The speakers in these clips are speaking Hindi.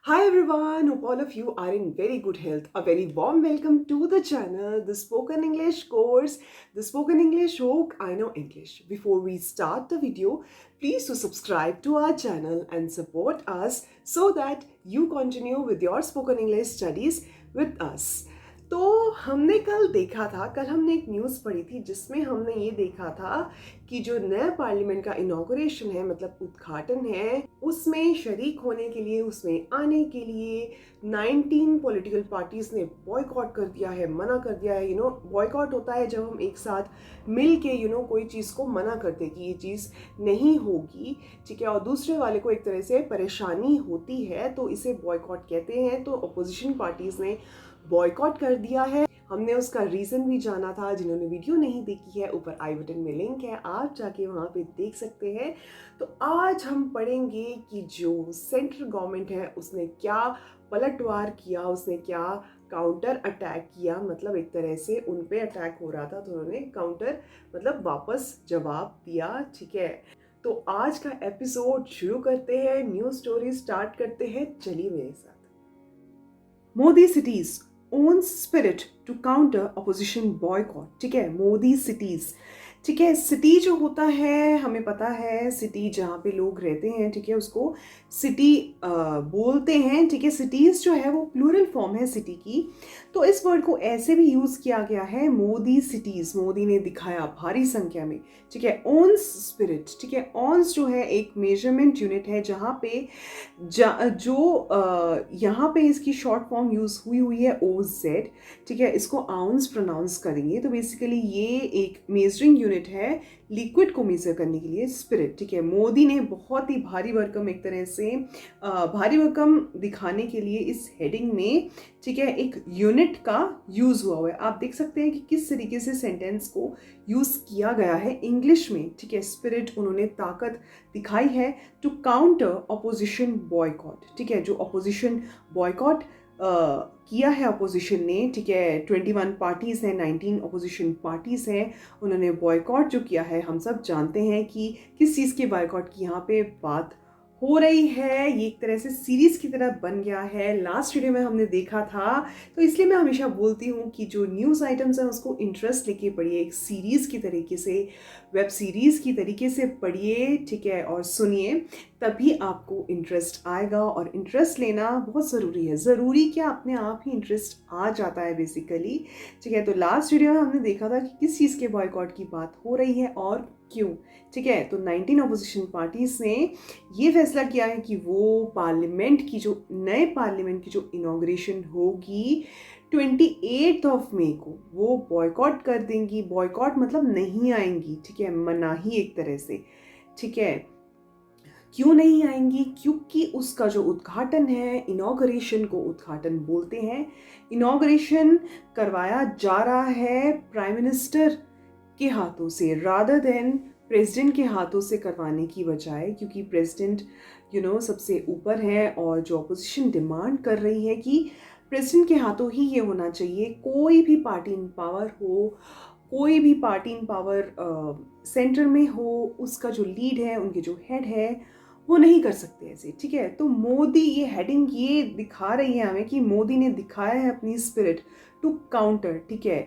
Hi everyone, hope all of you are in very good health. A very warm welcome to the channel, the Spoken English course, the Spoken English Hook I Know English. Before we start the video, please do subscribe to our channel and support us so that you continue with your Spoken English studies with us. तो हमने कल हमने एक न्यूज़ पढ़ी थी जिसमें हमने ये देखा था कि जो नया पार्लियामेंट का इनॉग्रेशन है मतलब उद्घाटन है उसमें शरीक होने के लिए उसमें आने के लिए 19 पॉलिटिकल पार्टीज ने बॉयकॉट कर दिया है, मना कर दिया है। बॉयकॉट होता है जब हम एक साथ मिल के कोई चीज़ को मना करते कि ये चीज़ नहीं होगी, ठीक है, और दूसरे वाले को एक तरह से परेशानी होती है तो इसे बॉयकॉट कहते हैं। तो अपोजिशन पार्टीज ने बॉयकॉट कर दिया है। हमने उसका रीज़न भी जाना था। जिन्होंने वीडियो नहीं देखी है ऊपर आई बटन में लिंक है, आप जाके वहाँ पे देख सकते हैं। तो आज हम पढ़ेंगे कि जो सेंट्रल गवर्नमेंट है उसने क्या पलटवार किया, उसने क्या काउंटर अटैक किया। मतलब एक तरह से उन पे अटैक हो रहा था तो उन्होंने काउंटर मतलब वापस जवाब दिया, ठीक है। तो आज का एपिसोड शुरू करते हैं, न्यू स्टोरी स्टार्ट करते हैं, चलिए मेरे साथ। Modi cites own spirit to counter opposition boycott, ठीक है। मोदी सिटीज, ठीक है। सिटी जो होता है हमें पता है, सिटी जहाँ पे लोग रहते हैं, ठीक है, उसको सिटी बोलते हैं, ठीक है। सिटीज़ जो है वो प्लूरल फॉर्म है सिटी की। तो इस वर्ड को ऐसे भी यूज़ किया गया है, मोदी सिटीज़, मोदी ने दिखाया भारी संख्या में, ठीक है। ओन्स स्पिरिट, ठीक है। ओन्स जो है एक मेजरमेंट यूनिट है जहाँ पे यहाँ पे इसकी शॉर्ट फॉर्म यूज़ हुई है ओ जेड, ठीक है। इसको आउंस प्रोनाउंस करेंगे तो बेसिकली ये एक मेजरिंग यूनिट है लिक्विड को मेजर करने के लिए, स्पिरिट, ठीक है। मोदी ने बहुत ही भारी भरकम एक तरह से भारी भरकम दिखाने के लिए इस हेडिंग में, ठीक है, एक यूनिट का यूज़ हुआ है। आप देख सकते हैं कि किस तरीके से सेंटेंस को यूज़ किया गया है इंग्लिश में, ठीक है। स्पिरिट, उन्होंने ताकत दिखाई है टू काउंटर अपोजिशन बॉयकॉट, ठीक है। जो अपोजिशन बॉयकॉट किया है अपोजिशन ने, ठीक है। 21 पार्टीज़ हैं, 19 अपोजिशन पार्टीज़ हैं, उन्होंने बॉयकॉट जो किया है, हम सब जानते हैं कि किस चीज़ के बॉयकॉट की यहाँ पे बात हो रही है। ये एक तरह से सीरीज़ की तरह बन गया है, लास्ट वीडियो में हमने देखा था। तो इसलिए मैं हमेशा बोलती हूँ कि जो न्यूज़ आइटम्स हैं उसको इंटरेस्ट लेके पढ़िए, एक सीरीज़ की तरीके से, वेब सीरीज़ की तरीके से पढ़िए, ठीक है, और सुनिए, तभी आपको इंटरेस्ट आएगा। और इंटरेस्ट लेना बहुत ज़रूरी है। ज़रूरी क्या, अपने आप ही इंटरेस्ट आ जाता है बेसिकली, ठीक है। तो लास्ट वीडियो में हमने देखा था कि किस चीज़ के बॉयकॉट की बात हो रही है और क्यों, ठीक है। तो 19 अपोजिशन पार्टीज ने ये फैसला किया है कि वो पार्लियामेंट की जो नए पार्लियामेंट की जो इनॉग्रेशन होगी 28 ऑफ मई को, वो बॉयकॉट कर देंगी। बॉयकॉट मतलब नहीं आएंगी, ठीक है, मनाही एक तरह से, ठीक है। क्यों नहीं आएंगी? क्योंकि उसका जो उद्घाटन है, इनॉग्रेशन को उद्घाटन बोलते हैं, इनॉग्रेशन करवाया जा रहा है प्राइम मिनिस्टर के हाथों से रादर देन प्रेसिडेंट के हाथों से करवाने की बजाय, क्योंकि प्रेसिडेंट सबसे ऊपर है और जो अपोजिशन डिमांड कर रही है कि प्रेसिडेंट के हाथों ही ये होना चाहिए। कोई भी पार्टी इन पावर हो, कोई भी पार्टी इन पावर सेंटर में हो, उसका जो लीड है, उनके जो हेड है, वो नहीं कर सकते ऐसे, ठीक है। तो मोदी, ये हेडिंग ये दिखा रही है हमें कि मोदी ने दिखाया है अपनी स्पिरिट टू काउंटर, ठीक है,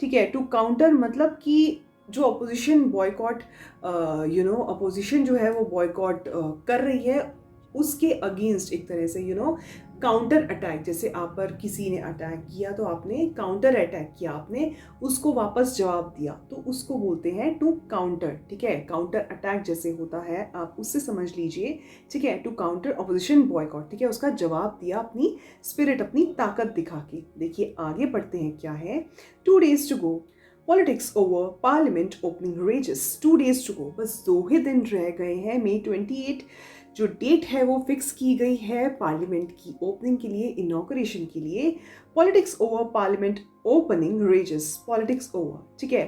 ठीक है। टू काउंटर मतलब कि जो अपोजिशन बॉयकॉट अपोजिशन जो है वो बॉयकॉट कर रही है, उसके अगेंस्ट एक तरह से काउंटर अटैक। जैसे आप पर किसी ने अटैक किया तो आपने काउंटर अटैक किया, आपने उसको वापस जवाब दिया, तो उसको बोलते हैं टू काउंटर, ठीक है। काउंटर अटैक जैसे होता है, आप उससे समझ लीजिए, ठीक है। टू काउंटर अपोजिशन बॉयकॉट, ठीक है, उसका जवाब दिया अपनी स्पिरिट, अपनी ताकत दिखा के। देखिए आगे बढ़ते हैं क्या है। 2 days to go, politics over, parliament opening raises. 2 days to go, बस 2 ही दिन रह गए हैं। मई 28 जो डेट है वो फिक्स की गई है पार्लियामेंट की ओपनिंग के लिए, इनॉग्रेशन के लिए। Politics over, parliament opening raises, politics over, ठीक है,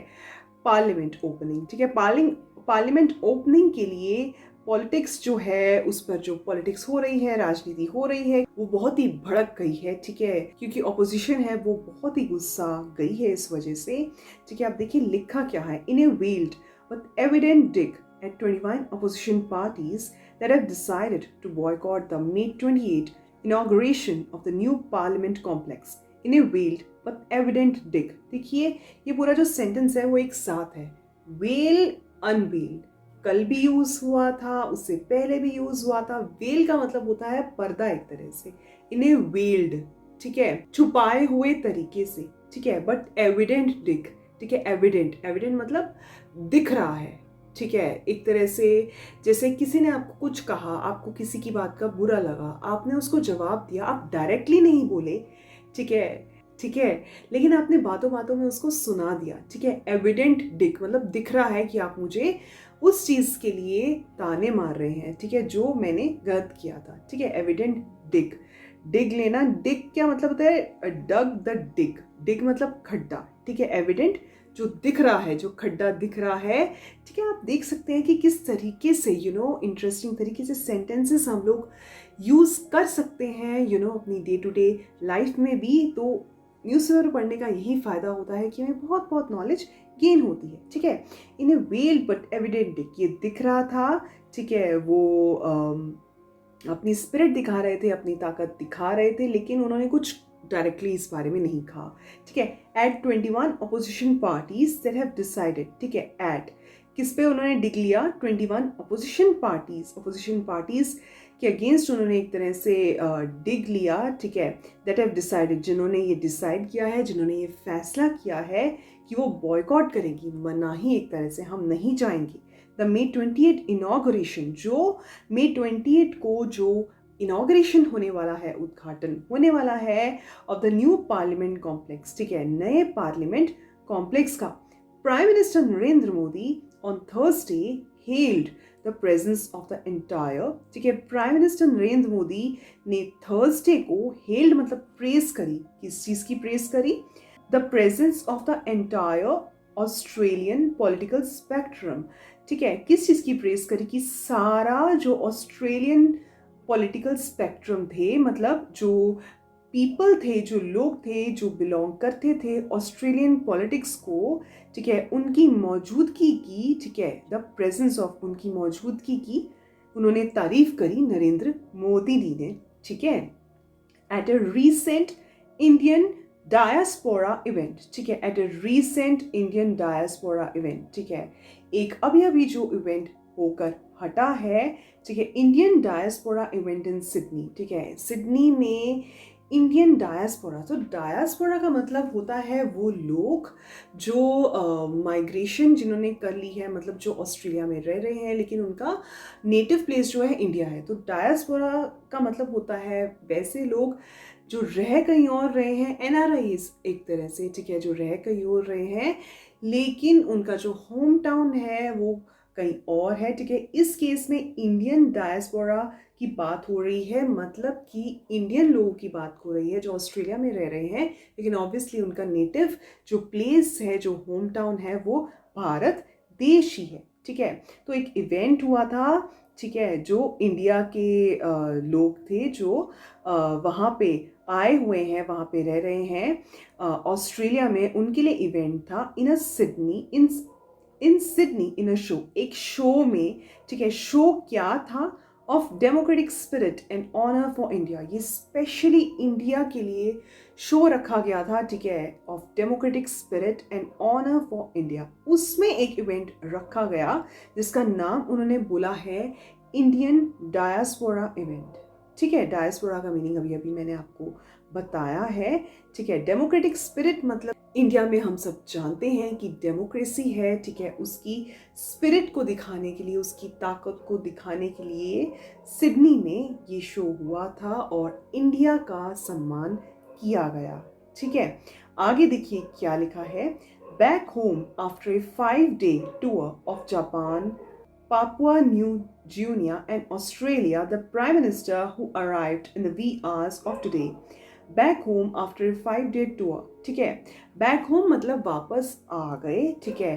पार्लियामेंट ओपनिंग, ठीक है। पार्लियामेंट ओपनिंग के लिए पॉलिटिक्स जो है, उस पर जो पॉलिटिक्स हो रही है, राजनीति हो रही है, वो बहुत ही भड़क गई है, ठीक है, क्योंकि ऑपोजिशन है वो बहुत ही गुस्सा गई है इस वजह से, ठीक है। आप देखिए लिखा क्या है, in a veiled with evident dig at 21 opposition parties that have decided to boycott the May 28 inauguration of the new parliament complex in a veiled but evident dig. देखिए ये पूरा जो सेंटेंस है वो एक साथ है, वेल अनवेल्ड, कल भी यूज हुआ था, उससे पहले भी यूज हुआ था। वेल का मतलब होता है पर्दा एक तरह से, इन ए वेल्ड, ठीक है, छुपाए हुए तरीके से, ठीक है, बट एविडेंट डिग, ठीक है, एविडेंट, एविडेंट मतलब दिख रहा है, ठीक है, एक तरह से जैसे किसी ने आपको कुछ कहा, आपको किसी की बात का बुरा लगा, आपने उसको जवाब दिया, आप डायरेक्टली नहीं बोले, ठीक है, ठीक है, लेकिन आपने बातों बातों में उसको सुना दिया, ठीक है, एविडेंट डिग मतलब दिख रहा है कि आप मुझे उस चीज के लिए ताने मार रहे हैं, ठीक है, जो मैंने गलत किया था, ठीक है, एविडेंट डिग, डिग लेना, डिग क्या मतलब होता है, डग द डिग, डिग मतलब खड्डा, ठीक है, एविडेंट जो दिख रहा है, जो खड्डा दिख रहा है, ठीक है। आप देख सकते हैं कि किस तरीके से इंटरेस्टिंग तरीके से सेंटेंसेस हम लोग यूज कर सकते हैं अपनी डे टू डे लाइफ में भी। तो न्यूज़पेपर पढ़ने का यही फायदा होता है कि हमें बहुत बहुत नॉलेज गेन होती है, ठीक है। In A well but evident डिग, ये दिख रहा था, ठीक है, वो अपनी स्पिरिट दिखा रहे थे, अपनी ताकत दिखा रहे थे, लेकिन उन्होंने कुछ डायरेक्टली इस बारे में नहीं कहा, ठीक है। At 21 opposition parties that have decided, ठीक है, एट किस पे उन्होंने डिग लिया, 21 अपोजिशन पार्टीज के अगेंस्ट उन्होंने एक तरह से डिग लिया, ठीक है, दैट हैव डिसाइडेड, जिन्होंने ये डिसाइड किया है, जिन्होंने ये फैसला किया है कि वो बॉयकॉट करेंगी, मनाही एक तरह से, हम नहीं जाएंगे द May 28 इनॉग्रेशन, जो May 28 को जो इनॉग्रेशन होने वाला है, उद्घाटन होने वाला है of the new parliament complex, ठीक है, नए पार्लियामेंट कॉम्प्लेक्स का। Prime minister Narendra Modi on Thursday held the presence of the entire, ठीक है, प्राइम मिनिस्टर नरेंद्र मोदी ने थर्सडे को हेल्ड मतलब प्रेस करी, किस चीज की प्रेस करी, the presence of the entire Australian political spectrum, ठीक है, किस चीज की प्रेस करी कि सारा जो ऑस्ट्रेलियन पॉलिटिकल स्पेक्ट्रम थे, मतलब जो पीपल थे, जो लोग थे, जो बिलोंग करते थे ऑस्ट्रेलियन पॉलिटिक्स को, ठीक है, उनकी मौजूदगी की, ठीक है, द प्रेजेंस ऑफ, उनकी मौजूदगी की उन्होंने तारीफ करी नरेंद्र मोदी जी ने, ठीक है, at a recent Indian diaspora event, ठीक है, at a recent Indian diaspora event, ठीक है, एक अभी अभी जो इवेंट होकर हटा है, ठीक है, Indian diaspora event in Sydney, ठीक है, सिडनी में इंडियन डायस्पोरा। तो डायस्पोरा का मतलब होता है वो लोग जो माइग्रेशन जिन्होंने कर ली है, मतलब जो ऑस्ट्रेलिया में रह रहे हैं लेकिन उनका नेटिव प्लेस जो है इंडिया है। तो डायस्पोरा का मतलब होता है वैसे लोग जो रह कहीं और रहे हैं, एनआरआईज एक तरह से, ठीक है, जो रह कहीं और रहे हैं लेकिन उनका जो होम टाउन है वो कहीं और है, ठीक है। इस केस में इंडियन डायस्पोरा की बात हो रही है, मतलब कि इंडियन लोगों की बात हो रही है जो ऑस्ट्रेलिया में रह रहे हैं, लेकिन ऑब्वियसली उनका नेटिव जो प्लेस है, जो होम टाउन है, वो भारत देश ही है, ठीक है। तो एक इवेंट हुआ था, ठीक है, जो इंडिया के लोग थे जो वहाँ पे आए हुए हैं, वहाँ पे रह रहे हैं ऑस्ट्रेलिया में, उनके लिए इवेंट था in Sydney, in Sydney in a show, एक शो में, ठीक है, शो क्या था, of democratic spirit and honour for India, ये स्पेशली इंडिया के लिए शो रखा गया था, ठीक है, of democratic spirit and honour for India. उसमें एक इवेंट रखा गया जिसका नाम उन्होंने बोला है इंडियन डायस्पोरा इवेंट, ठीक है। डायस्पोरा का मीनिंग अभी अभी मैंने आपको बताया है, ठीक है। डेमोक्रेटिक स्पिरिट मतलब इंडिया में हम सब जानते हैं कि डेमोक्रेसी है, ठीक है, उसकी स्पिरिट को दिखाने के लिए, उसकी ताकत को दिखाने के लिए सिडनी में ये शो हुआ था और इंडिया का सम्मान किया गया, ठीक है। आगे देखिए क्या लिखा है, back home after a 5-day tour of Japan, Papua New Guinea and Australia, the Prime Minister who arrived in the wee hours of today. Back home after a 5-day tour, ठीक है, बैक होम मतलब वापस आ गए, ठीक है,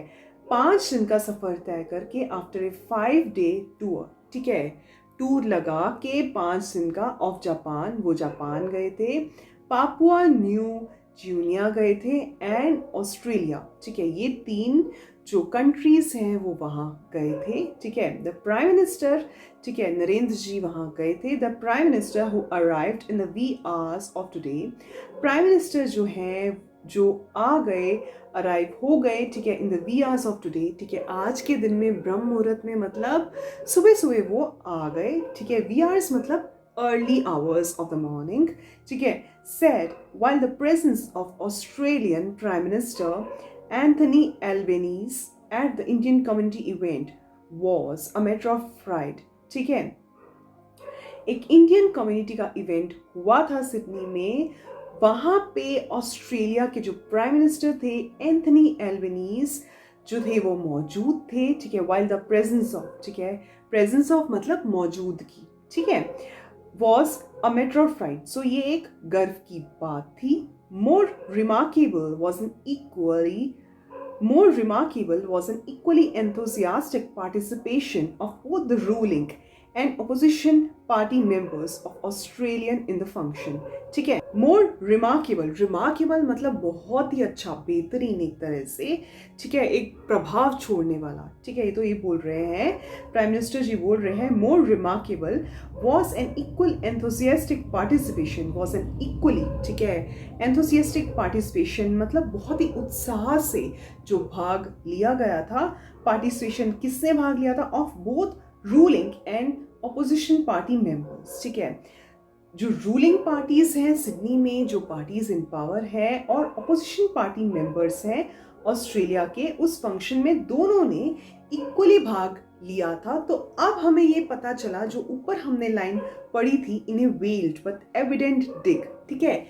5 दिन का सफर तय करके आफ्टर ए 5-day टूर, ठीक है, टूर लगा के 5 दिन का ऑफ जापान, वो जापान गए थे, पापुआ न्यू गिनिया गए थे एंड ऑस्ट्रेलिया, ठीक है, ये 3 जो कंट्रीज हैं वो वहाँ गए थे, ठीक है। द प्राइम मिनिस्टर, ठीक है, नरेंद्र जी वहाँ गए थे। The prime minister who arrived in the wee hours of today, prime minister जो हैं जो आ गए, अराइव हो गए, ठीक है, in the wee hours of today, ठीक है, आज के दिन में ब्रह्म मुहूर्त में, मतलब सुबह सुबह वो आ गए, ठीक है। वी आवर्स मतलब early hours of the morning, ठीक है, said while the presence of Australian Prime Minister Anthony Albanese at the Indian community event was a matter of pride, ठीक है। एक इंडियन कम्युनिटी का इवेंट हुआ था सिडनी में, वहाँ पे ऑस्ट्रेलिया के जो प्राइम मिनिस्टर थे एंथनी एल्बनीज जो थे वो मौजूद थे, ठीक है। वाइल द प्रेजेंस ऑफ, ठीक है, प्रेजेंस ऑफ मतलब मौजूदगी, ठीक है, was a matter of pride, so ये एक गर्व की बात थी। More remarkable was an equally enthusiastic participation of both the ruling and opposition party members of Australian in the function, ठीक है। मोर रिमार्केबल मतलब बहुत ही अच्छा, बेहतरीन एक तरह से, ठीक है, एक प्रभाव छोड़ने वाला, ठीक है। तो ये बोल रहे हैं, प्राइम मिनिस्टर जी बोल रहे हैं, मोर remarkable was an equal enthusiastic participation, was an equally, ठीक है, enthusiastic participation मतलब बहुत ही उत्साह से जो भाग लिया गया था। पार्टिसिपेशन किसने भाग लिया था? Of both ruling and opposition party members, ठीक है। जो रूलिंग पार्टीज हैं सिडनी में, जो पार्टीज इन पावर है, और अपोजिशन पार्टी मेंबर्स हैं ऑस्ट्रेलिया के, उस फंक्शन में दोनों ने इक्वली भाग लिया था। तो अब हमें ये पता चला, जो ऊपर हमने लाइन पढ़ी थी, इन ए वेल्ड बट एविडेंट डिग, ठीक है,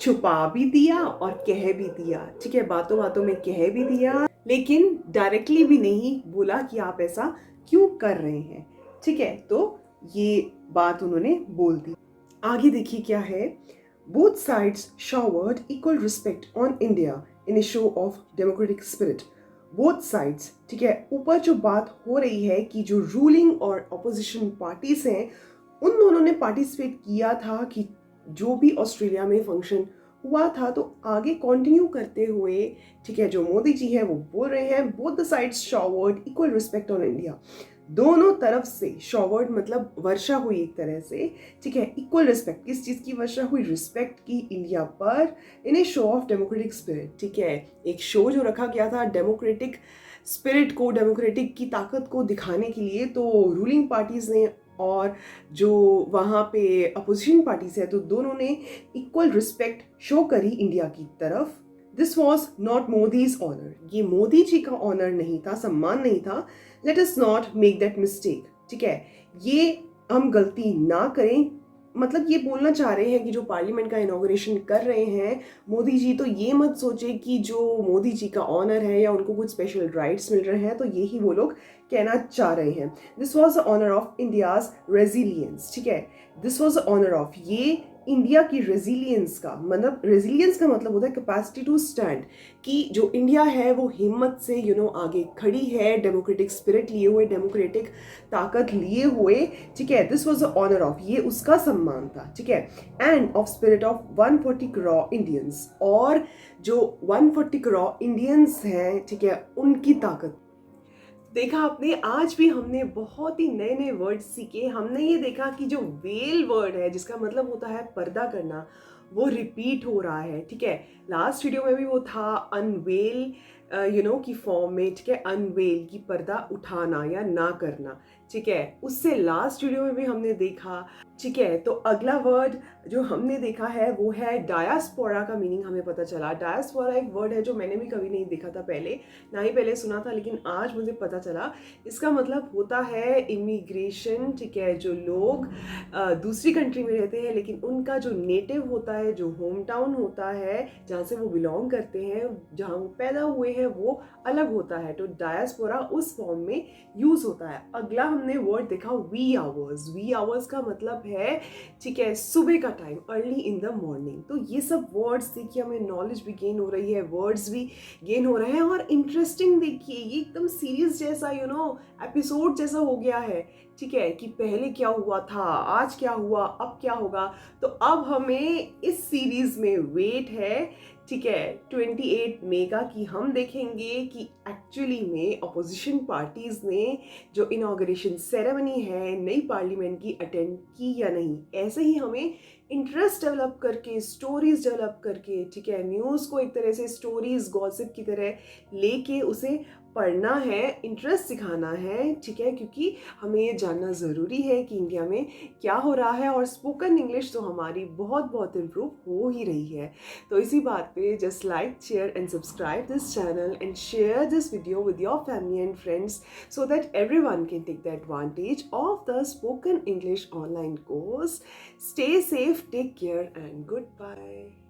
छुपा भी दिया और कह भी दिया, ठीक है, बातों बातों में कह भी दिया, लेकिन डायरेक्टली भी नहीं बोला कि आप ऐसा क्यों कर रहे हैं, ठीक है। तो ये बात उन्होंने बोल दी। आगे देखिए क्या है, both sides showered equal respect on India in a show of democratic spirit. Both sides, ठीक है, ऊपर जो बात हो रही है कि जो रूलिंग और अपोजिशन पार्टीज हैं उन दोनों ने पार्टिसिपेट किया था कि जो भी ऑस्ट्रेलिया में फंक्शन हुआ था, तो आगे कंटिन्यू करते हुए, ठीक है, जो मोदी जी है वो बोल रहे हैं, both the sides showered equal respect on India, दोनों तरफ से शॉवर्ड मतलब वर्षा हुई एक तरह से, ठीक है, इक्वल रिस्पेक्ट, किस चीज़ की वर्षा हुई? रिस्पेक्ट की इंडिया पर, इन a show of democratic spirit, ठीक है, एक शो जो रखा गया था डेमोक्रेटिक स्पिरिट को, डेमोक्रेटिक की ताकत को दिखाने के लिए। तो रूलिंग पार्टीज ने और जो वहाँ पे अपोजिशन पार्टीज है, तो दोनों ने इक्वल रिस्पेक्ट शो करी इंडिया की तरफ। This was not Modi's honour, ये मोदी जी का ऑनर नहीं था, सम्मान नहीं था। Let us not make that mistake, ठीक है, ये हम गलती ना करें। मतलब ये बोलना चाह रहे हैं कि जो पार्लियामेंट का इनॉग्रेशन कर रहे हैं मोदी जी, तो ये मत सोचे कि जो मोदी जी का ऑनर है या उनको कुछ स्पेशल राइट्स मिल रहे हैं, तो यही वो लोग कहना चाह रहे हैं। This was the honour of India's resilience, ठीक है, this was the honour of, ये इंडिया की रेजिलियंस का मतलब, रेजिलियंस का मतलब होता है कैपेसिटी टू स्टैंड, कि जो इंडिया है वो हिम्मत से आगे खड़ी है, डेमोक्रेटिक स्पिरिट लिए हुए, डेमोक्रेटिक ताकत लिए हुए, ठीक है। This was the honour of, ये उसका सम्मान था, ठीक है, and of spirit of 140 crore Indians, और जो 140 करोड़ इंडियंस हैं, ठीक है, उनकी ताकत। देखा आपने, आज भी हमने बहुत ही नए नए वर्ड सीखे। हमने ये देखा कि जो वेल वर्ड है, जिसका मतलब होता है पर्दा करना, वो रिपीट हो रहा है, ठीक है। लास्ट वीडियो में भी वो था अनवेल, की फॉर्म में, ठीक है, अनवेल की पर्दा उठाना या ना करना, ठीक है। उससे लास्ट वीडियो में भी हमने देखा, ठीक है। तो अगला वर्ड जो हमने देखा है वो है डायस्पोरा, का मीनिंग हमें पता चला। डायस्पोरा एक वर्ड है जो मैंने भी कभी नहीं देखा था पहले, ना ही पहले सुना था, लेकिन आज मुझे पता चला। इसका मतलब होता है इमिग्रेशन, ठीक है, जो लोग दूसरी कंट्री में रहते हैं लेकिन उनका जो नेटिव होता है, जो होम टाउन होता है, जहाँ से वो बिलोंग करते हैं, जहाँ वो पैदा हुए हैं, वो अलग होता है। तो डायस्पोरा उस फॉर्म में यूज होता है। अगला हमने वर्ड देखा वी आवर्स। वी आवर्स का मतलब है, ठीक है, सुबह का time, early in the morning. तो ये सब वर्ड्स देखिए, हमें नॉलेज भी गेन हो रही है, वर्ड्स भी गेन हो रहे हैं, और इंटरेस्टिंग देखिए, ये एकदम सीरीज जैसा एपिसोड जैसा हो गया है ठीक है, कि पहले क्या हुआ था, आज क्या हुआ, अब क्या होगा। तो अब हमें इस सीरीज में वेट है, ठीक है, 28 मई का, कि हम देखेंगे कि एक्चुअली में अपोजिशन पार्टीज ने जो इनॉग्रेशन सेरेमनी है नई पार्लियामेंट की अटेंड की या नहीं। ऐसे ही हमें इंटरेस्ट डेवलप करके, स्टोरीज डेवलप करके, ठीक है, न्यूज़ को एक तरह से स्टोरीज गॉसिप की तरह लेके उसे पढ़ना है, इंटरेस्ट दिखाना है, ठीक है, क्योंकि हमें ये जानना ज़रूरी है कि इंडिया में क्या हो रहा है। और स्पोकन इंग्लिश तो हमारी बहुत बहुत इम्प्रूव हो ही रही है। तो इसी बात पे just like, share and subscribe this channel and share this video with your family and friends so that everyone can take the advantage of the spoken English online course. Stay safe, take care, and goodbye.